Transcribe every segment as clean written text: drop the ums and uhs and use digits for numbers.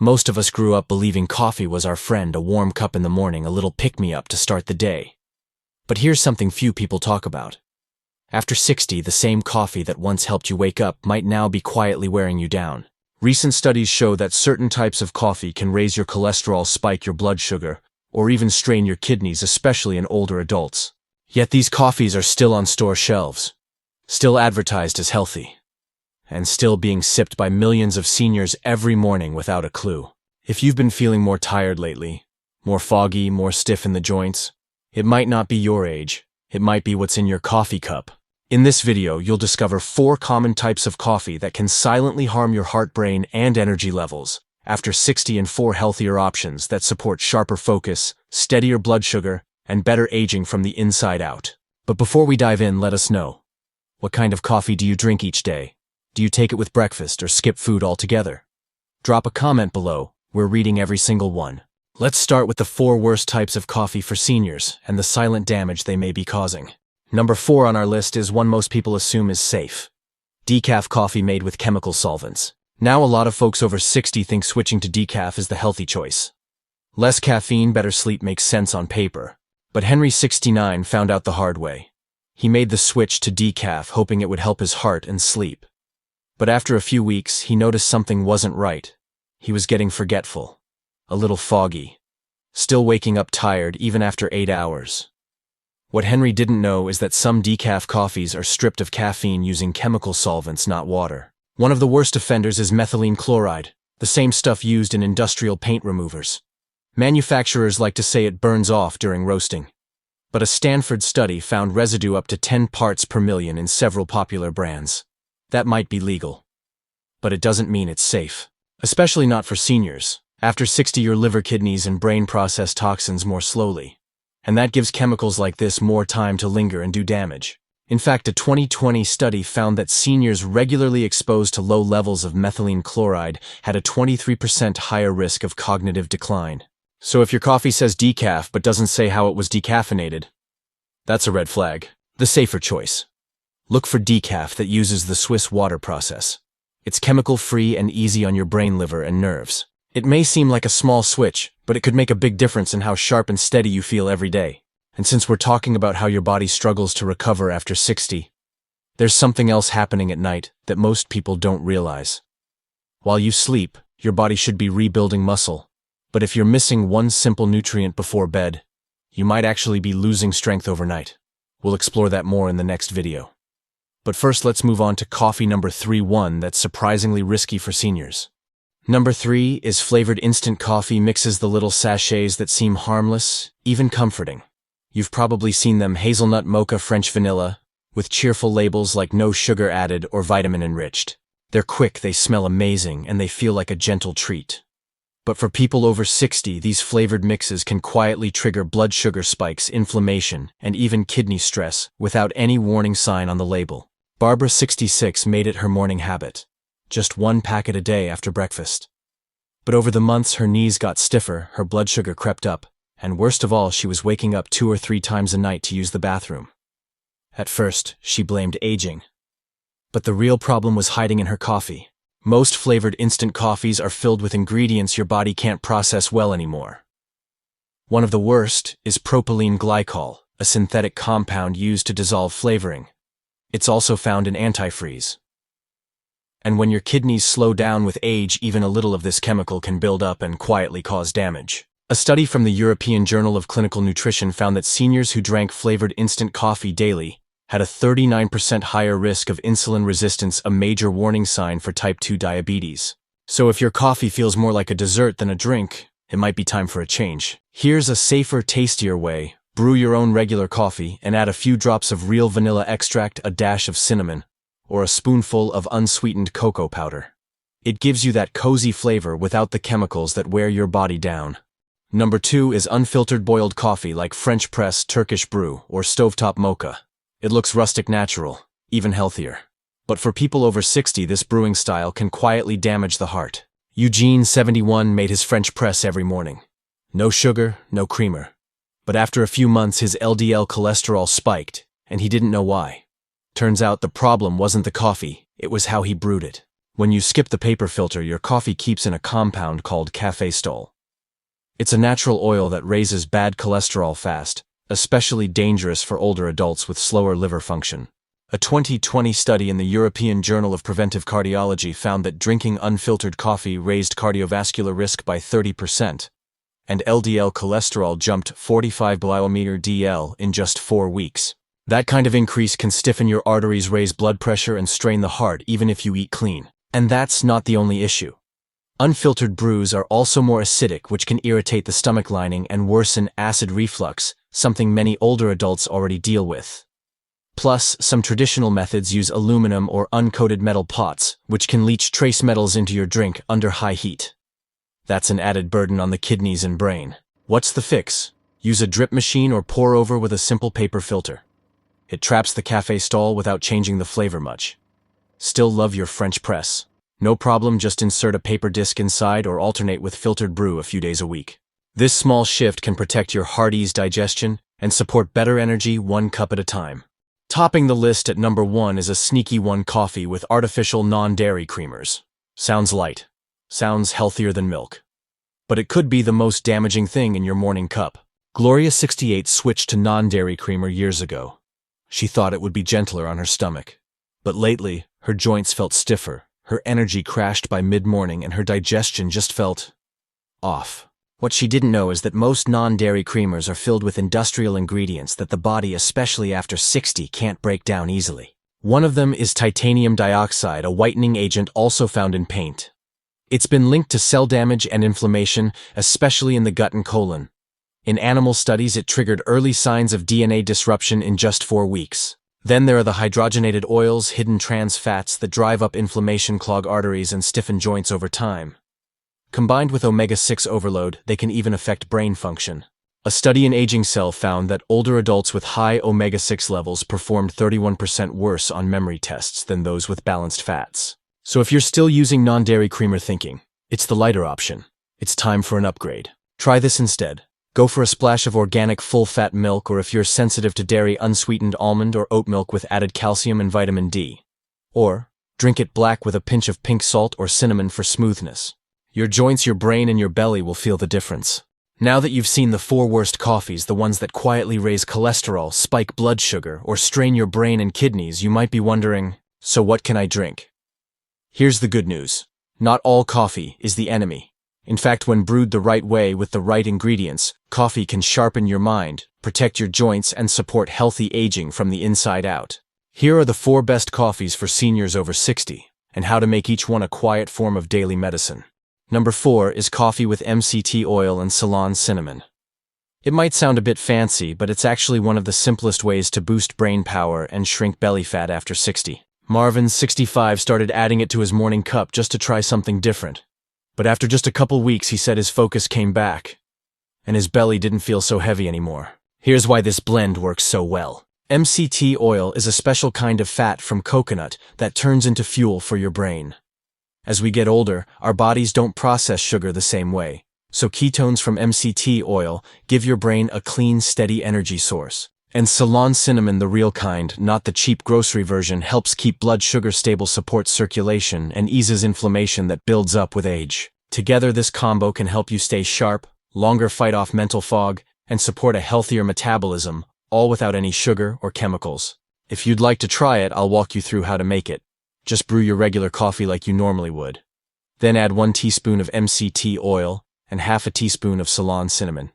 Most of us grew up believing coffee was our friend, a warm cup in the morning, a little pick-me-up to start the day. But here's something few people talk about. After 60, the same coffee that once helped you wake up might now be quietly wearing you down. Recent studies show that certain types of coffee can raise your cholesterol, spike your blood sugar, or even strain your kidneys, especially in older adults. Yet these coffees are still on store shelves, still advertised as healthy, and still being sipped by millions of seniors every morning without a clue. If you've been feeling more tired lately, more foggy, more stiff in the joints, it might not be your age, it might be what's in your coffee cup. In this video, you'll discover 4 common types of coffee that can silently harm your heart, brain, and energy levels after 60, and 4 healthier options that support sharper focus, steadier blood sugar, and better aging from the inside out. But before we dive in, let us know. What kind of coffee do you drink each day? Do you take it with breakfast or skip food altogether? Drop a comment below. We're reading every single one. Let's start with the 4 worst types of coffee for seniors and the silent damage they may be causing. Number 4 on our list is one most people assume is safe. Decaf coffee made with chemical solvents. Now a lot of folks over 60 think switching to decaf is the healthy choice. Less caffeine, better sleep makes sense on paper. But Henry, 69, found out the hard way. He made the switch to decaf hoping it would help his heart and sleep. But after a few weeks, he noticed something wasn't right. He was getting forgetful, a little foggy, still waking up tired even after 8 hours. What Henry didn't know is that some decaf coffees are stripped of caffeine using chemical solvents, not water. One of the worst offenders is methylene chloride, the same stuff used in industrial paint removers. Manufacturers like to say it burns off during roasting. But a Stanford study found residue up to 10 parts per million in several popular brands. That might be legal, but it doesn't mean it's safe. Especially not for seniors. After 60, your liver, kidneys, and brain process toxins more slowly. And that gives chemicals like this more time to linger and do damage. In fact, a 2020 study found that seniors regularly exposed to low levels of methylene chloride had a 23% higher risk of cognitive decline. So if your coffee says decaf but doesn't say how it was decaffeinated, that's a red flag. The safer choice. Look for decaf that uses the Swiss water process. It's chemical-free and easy on your brain, liver, and nerves. It may seem like a small switch, but it could make a big difference in how sharp and steady you feel every day. And since we're talking about how your body struggles to recover after 60, there's something else happening at night that most people don't realize. While you sleep, your body should be rebuilding muscle. But if you're missing one simple nutrient before bed, you might actually be losing strength overnight. We'll explore that more in the next video. But first, let's move on to coffee number 3, one that's surprisingly risky for seniors. Number 3 is flavored instant coffee. Mixes, the little sachets that seem harmless, even comforting. You've probably seen them: hazelnut, mocha, French vanilla, with cheerful labels like no sugar added or vitamin enriched. They're quick, they smell amazing, and they feel like a gentle treat. But for people over 60, these flavored mixes can quietly trigger blood sugar spikes, inflammation, and even kidney stress without any warning sign on the label. Barbara, 66, made it her morning habit. Just 1 packet a day after breakfast. But over the months, her knees got stiffer, her blood sugar crept up, and worst of all, she was waking up 2 or 3 times a night to use the bathroom. At first, she blamed aging. But the real problem was hiding in her coffee. Most flavored instant coffees are filled with ingredients your body can't process well anymore. One of the worst is propylene glycol, a synthetic compound used to dissolve flavoring. It's also found in antifreeze. And when your kidneys slow down with age, even a little of this chemical can build up and quietly cause damage. A study from the European Journal of Clinical Nutrition found that seniors who drank flavored instant coffee daily had a 39% higher risk of insulin resistance, a major warning sign for type 2 diabetes. So if your coffee feels more like a dessert than a drink, it might be time for a change. Here's a safer, tastier way. Brew your own regular coffee and add a few drops of real vanilla extract, a dash of cinnamon, or a spoonful of unsweetened cocoa powder. It gives you that cozy flavor without the chemicals that wear your body down. Number 2 is unfiltered boiled coffee, like French press, Turkish brew, or stovetop mocha. It looks rustic, natural, even healthier. But for people over 60, this brewing style can quietly damage the heart. Eugene, 71, made his French press every morning. No sugar, no creamer. But after a few months, his LDL cholesterol spiked, and he didn't know why. Turns out the problem wasn't the coffee, it was how he brewed it. When you skip the paper filter, your coffee keeps in a compound called caffeine. It's a natural oil that raises bad cholesterol fast, especially dangerous for older adults with slower liver function. A 2020 study in the European Journal of Preventive Cardiology found that drinking unfiltered coffee raised cardiovascular risk by 30%, and LDL cholesterol jumped 45 mmol/dl in just 4 weeks. That kind of increase can stiffen your arteries, raise blood pressure, and strain the heart even if you eat clean. And that's not the only issue. Unfiltered brews are also more acidic, which can irritate the stomach lining and worsen acid reflux, something many older adults already deal with. Plus, some traditional methods use aluminum or uncoated metal pots, which can leach trace metals into your drink under high heat. That's an added burden on the kidneys and brain. What's the fix? Use a drip machine or pour over with a simple paper filter. It traps the caffeine without changing the flavor much. Still love your French press? No problem, just insert a paper disc inside or alternate with filtered brew a few days a week. This small shift can protect your hearty's digestion and support better energy 1 cup at a time. Topping the list at number 1 is a sneaky one: coffee with artificial non-dairy creamers. Sounds light. Sounds healthier than milk. But it could be the most damaging thing in your morning cup. Gloria, 68, switched to non-dairy creamer years ago. She thought it would be gentler on her stomach. But lately, her joints felt stiffer, her energy crashed by mid-morning, and her digestion just felt off. What she didn't know is that most non-dairy creamers are filled with industrial ingredients that the body, especially after 60, can't break down easily. One of them is titanium dioxide, a whitening agent also found in paint. It's been linked to cell damage and inflammation, especially in the gut and colon. In animal studies, it triggered early signs of DNA disruption in just 4 weeks. Then there are the hydrogenated oils, hidden trans fats that drive up inflammation, clog arteries, and stiffen joints over time. Combined with omega-6 overload, they can even affect brain function. A study in Aging Cell found that older adults with high omega-6 levels performed 31% worse on memory tests than those with balanced fats. So if you're still using non-dairy creamer thinking it's the lighter option, it's time for an upgrade. Try this instead. Go for a splash of organic full-fat milk, or if you're sensitive to dairy, unsweetened almond or oat milk with added calcium and vitamin D. Or drink it black with a pinch of pink salt or cinnamon for smoothness. Your joints, your brain, and your belly will feel the difference. Now that you've seen the 4 worst coffees, the ones that quietly raise cholesterol, spike blood sugar, or strain your brain and kidneys, you might be wondering, so what can I drink? Here's the good news. Not all coffee is the enemy. In fact, when brewed the right way with the right ingredients, coffee can sharpen your mind, protect your joints, and support healthy aging from the inside out. Here are the 4 best coffees for seniors over 60, and how to make each one a quiet form of daily medicine. Number 4 is coffee with MCT oil and Ceylon cinnamon. It might sound a bit fancy, but it's actually one of the simplest ways to boost brain power and shrink belly fat after 60. Marvin, 65, started adding it to his morning cup just to try something different. But after just a couple weeks, he said his focus came back, and his belly didn't feel so heavy anymore. Here's why this blend works so well. MCT oil is a special kind of fat from coconut that turns into fuel for your brain. As we get older, our bodies don't process sugar the same way, so ketones from MCT oil give your brain a clean, steady energy source. And Ceylon cinnamon, the real kind, not the cheap grocery version, helps keep blood sugar stable, supports circulation, and eases inflammation that builds up with age. Together, this combo can help you stay sharp, longer, fight off mental fog, and support a healthier metabolism, all without any sugar or chemicals. If you'd like to try it, I'll walk you through how to make it. Just brew your regular coffee like you normally would. Then add 1 teaspoon of MCT oil and half a teaspoon of Ceylon cinnamon.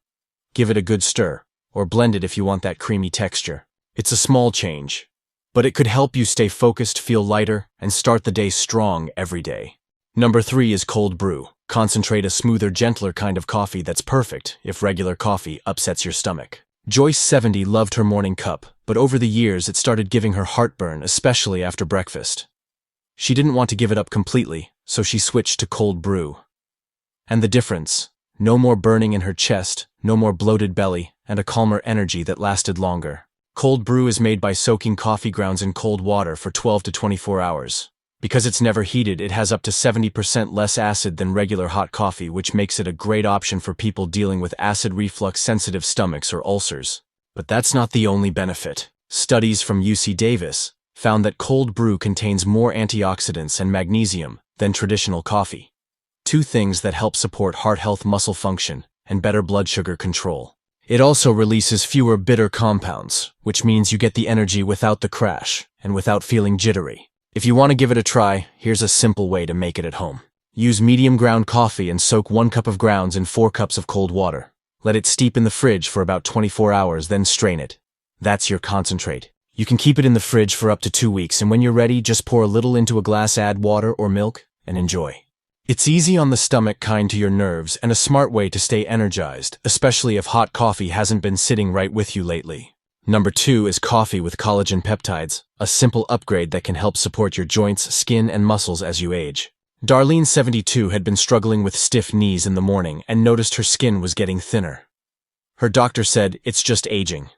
Give it a good stir, or blend it if you want that creamy texture. It's a small change, but it could help you stay focused, feel lighter, and start the day strong every day. Number 3 is cold brew. Concentrate, a smoother, gentler kind of coffee that's perfect if regular coffee upsets your stomach. Joyce, 70, loved her morning cup, but over the years it started giving her heartburn, especially after breakfast. She didn't want to give it up completely, so she switched to cold brew. And the difference? No more burning in her chest, no more bloated belly, and a calmer energy that lasted longer. Cold brew is made by soaking coffee grounds in cold water for 12 to 24 hours. Because it's never heated, it has up to 70% less acid than regular hot coffee, which makes it a great option for people dealing with acid reflux, sensitive stomachs, or ulcers. But that's not the only benefit. Studies from UC Davis found that cold brew contains more antioxidants and magnesium than traditional coffee. Two things that help support heart health, muscle function, and better blood sugar control. It also releases fewer bitter compounds, which means you get the energy without the crash and without feeling jittery. If you want to give it a try, here's a simple way to make it at home. Use medium ground coffee and soak 1 cup of grounds in 4 cups of cold water. Let it steep in the fridge for about 24 hours, then strain it. That's your concentrate. You can keep it in the fridge for up to 2 weeks, and when you're ready, just pour a little into a glass, add water or milk, and enjoy. It's easy on the stomach, kind to your nerves, and a smart way to stay energized, especially if hot coffee hasn't been sitting right with you lately. Number 2 is coffee with collagen peptides, a simple upgrade that can help support your joints, skin, and muscles as you age. Darlene, 72, had been struggling with stiff knees in the morning and noticed her skin was getting thinner. Her doctor said it's just aging.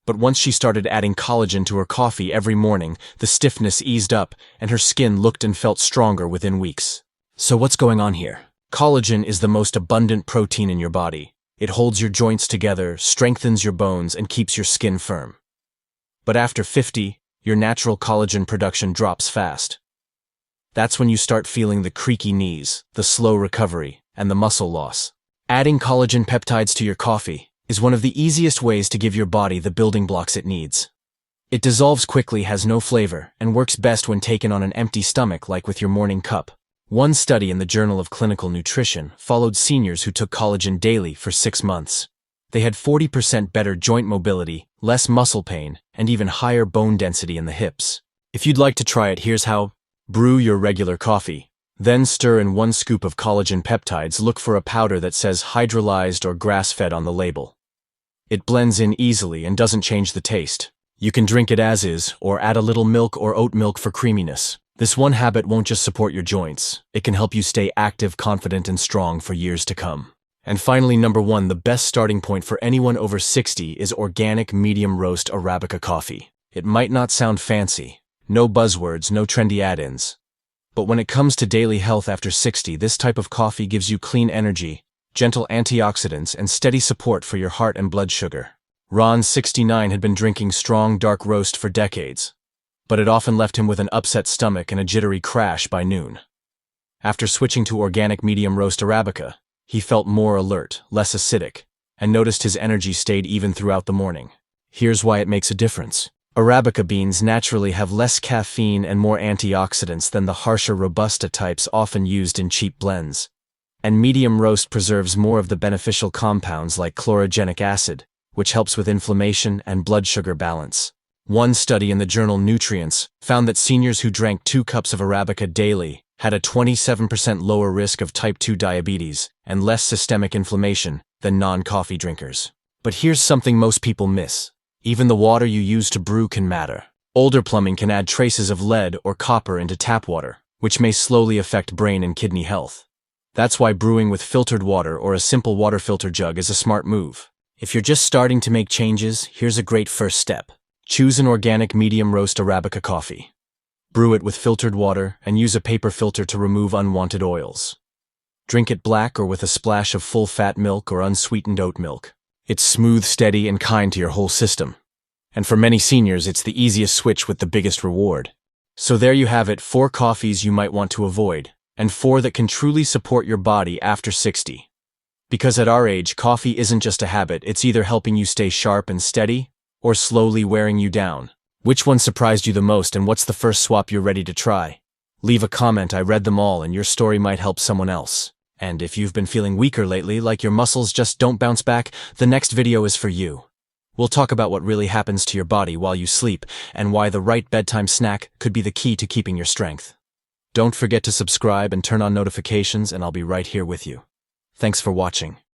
But once she started adding collagen to her coffee every morning, the stiffness eased up and her skin looked and felt stronger within weeks. So what's going on here? Collagen is the most abundant protein in your body. It holds your joints together, strengthens your bones, and keeps your skin firm. But after 50, your natural collagen production drops fast. That's when you start feeling the creaky knees, the slow recovery, and the muscle loss. Adding collagen peptides to your coffee is one of the easiest ways to give your body the building blocks it needs. It dissolves quickly, has no flavor, and works best when taken on an empty stomach, like with your morning cup. One study in the Journal of Clinical Nutrition followed seniors who took collagen daily for 6 months. They had 40% better joint mobility, less muscle pain, and even higher bone density in the hips. If you'd like to try it, here's how. Brew your regular coffee. Then stir in 1 scoop of collagen peptides. Look for a powder that says hydrolyzed or grass-fed on the label. It blends in easily and doesn't change the taste. You can drink it as is, or add a little milk or oat milk for creaminess. This one habit won't just support your joints, it can help you stay active, confident, and strong for years to come. And finally, number 1, the best starting point for anyone over 60 is organic medium roast Arabica coffee. It might not sound fancy, no buzzwords, no trendy add-ins. But when it comes to daily health after 60, this type of coffee gives you clean energy, gentle antioxidants, and steady support for your heart and blood sugar. Ron, 69, had been drinking strong dark roast for decades, but it often left him with an upset stomach and a jittery crash by noon. After switching to organic medium roast Arabica, he felt more alert, less acidic, and noticed his energy stayed even throughout the morning. Here's why it makes a difference. Arabica beans naturally have less caffeine and more antioxidants than the harsher Robusta types often used in cheap blends. And medium roast preserves more of the beneficial compounds like chlorogenic acid, which helps with inflammation and blood sugar balance. One study in the journal Nutrients found that seniors who drank 2 cups of Arabica daily had a 27% lower risk of type 2 diabetes and less systemic inflammation than non-coffee drinkers. But here's something most people miss. Even the water you use to brew can matter. Older plumbing can add traces of lead or copper into tap water, which may slowly affect brain and kidney health. That's why brewing with filtered water or a simple water filter jug is a smart move. If you're just starting to make changes, here's a great first step. Choose an organic medium roast Arabica coffee. Brew it with filtered water and use a paper filter to remove unwanted oils. Drink it black or with a splash of full-fat milk or unsweetened oat milk. It's smooth, steady, and kind to your whole system. And for many seniors, it's the easiest switch with the biggest reward. So there you have it, 4 coffees you might want to avoid, and 4 that can truly support your body after 60. Because at our age, coffee isn't just a habit, it's either helping you stay sharp and steady, or slowly wearing you down. Which one surprised you the most, and what's the first swap you're ready to try? Leave a comment, I read them all, and your story might help someone else. And if you've been feeling weaker lately, like your muscles just don't bounce back, the next video is for you. We'll talk about what really happens to your body while you sleep, and why the right bedtime snack could be the key to keeping your strength. Don't forget to subscribe and turn on notifications, and I'll be right here with you. Thanks for watching.